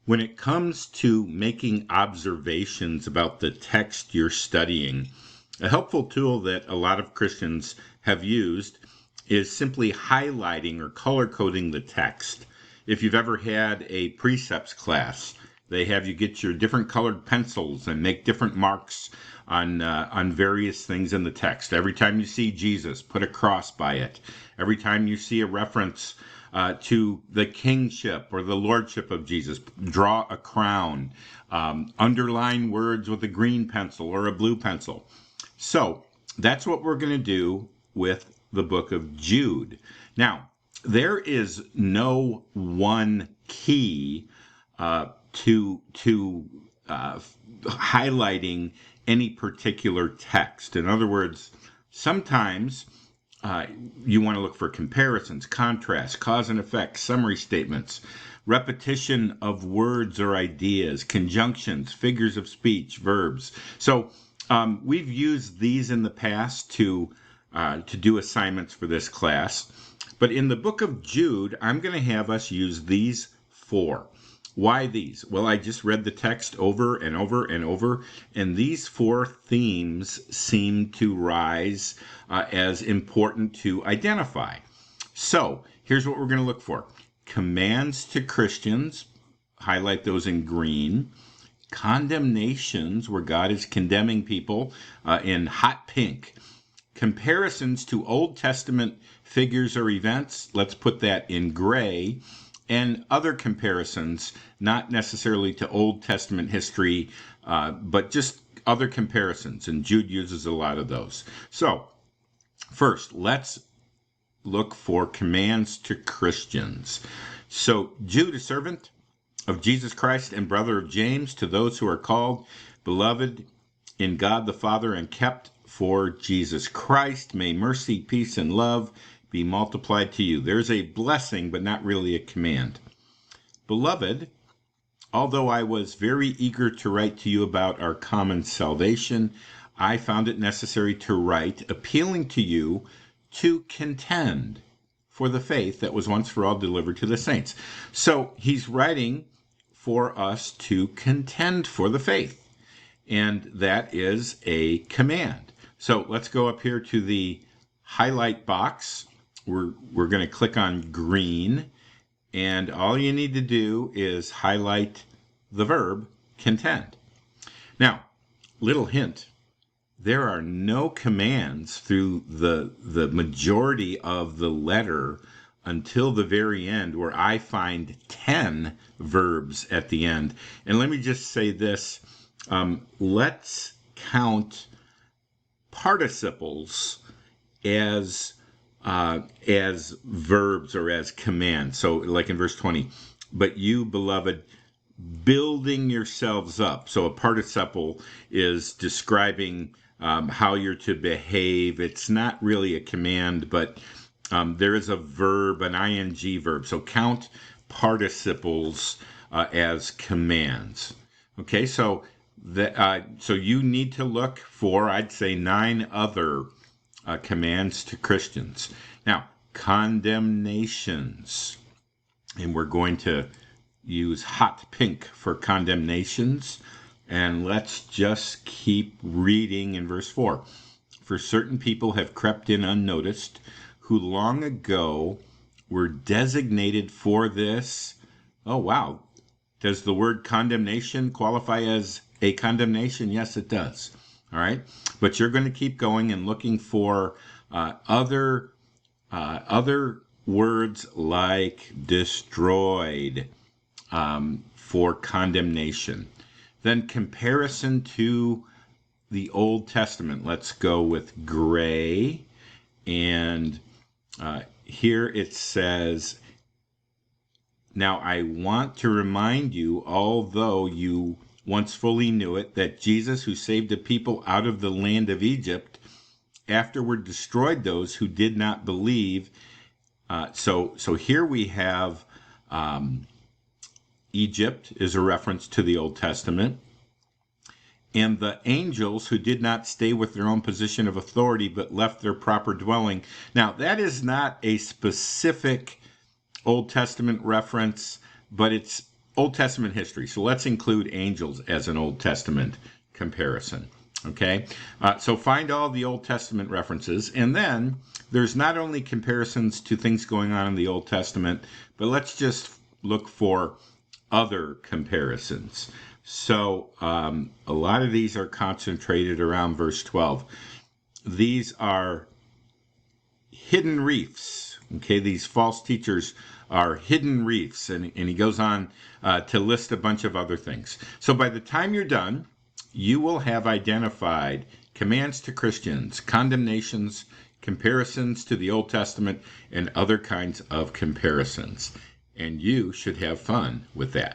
When it comes to making observations about the text you're studying, a helpful tool that a lot of Christians have used is simply highlighting or color coding the text. If you've ever had a precepts class, they have you get your different colored pencils and make different marks on various things in the text. Every time you see Jesus, put a cross by it. Every time you see a reference to the kingship or the lordship of Jesus, draw a crown. Underline words with a green pencil or a blue pencil. So that's what we're going to do with the book of Jude. Now, there is no one key to highlighting any particular text. In other words, sometimes you want to look for comparisons, contrast, cause and effect, summary statements, repetition of words or ideas, conjunctions, figures of speech, verbs. So we've used these in the past to do assignments for this class. But in the book of Jude, I'm going to have us use these four. Why these? Well, I just read the text over and over and over, and these four themes seem to rise as important to identify. So here's what we're going to look for. Commands to Christians, highlight those in green. Condemnations, where God is condemning people, in hot pink. Comparisons to Old Testament figures or events, let's put that in gray. And other comparisons, not necessarily to Old Testament history, but just other comparisons. And Jude uses a lot of those. So, first, let's look for commands to Christians. So, Jude, a servant of Jesus Christ and brother of James, to those who are called, beloved in God the Father, and kept for Jesus Christ, may mercy, peace, and love be multiplied to you. There's a blessing, but not really a command. Beloved, although I was very eager to write to you about our common salvation, I found it necessary to write, appealing to you to contend for the faith that was once for all delivered to the saints. So he's writing for us to contend for the faith, and that is a command. So let's go up here to the highlight box. We're going to click on green, and all you need to do is highlight the verb contend. Now, little hint, there are no commands through the majority of the letter until the very end, where I find 10 verbs at the end. And let me just say this, let's count participles as verbs or as commands. So like in verse 20, but you, beloved, building yourselves up. So a participle is describing how you're to behave. It's not really a command, but there is a verb, an ing verb. So count participles as commands. Okay, so so you need to look for, I'd say, 9 other commands to Christians. Now, condemnations. And we're going to use hot pink for condemnations. And let's just keep reading in verse 4. For certain people have crept in unnoticed, who long ago were designated for this. Oh, wow. Does the word condemnation qualify as a condemnation? Yes, it does. All right. But you're going to keep going and looking for other words like destroyed for condemnation. Then comparison to the Old Testament. Let's go with gray. And here it says, now I want to remind you, although you once fully knew it, that Jesus, who saved a people out of the land of Egypt, afterward destroyed those who did not believe. So here we have Egypt is a reference to the Old Testament. And the angels who did not stay with their own position of authority but left their proper dwelling. Now, that is not a specific Old Testament reference, but it's Old Testament history. So let's include angels as an Old Testament comparison. Okay, so find all the Old Testament references, and then there's not only comparisons to things going on in the Old Testament, but let's just look for other comparisons. So a lot of these are concentrated around verse 12. These are hidden reefs. Okay, these false teachers are hidden reefs, and he goes on to list a bunch of other things. So by the time you're done, you will have identified commands to Christians, condemnations, comparisons to the Old Testament, and other kinds of comparisons. And you should have fun with that.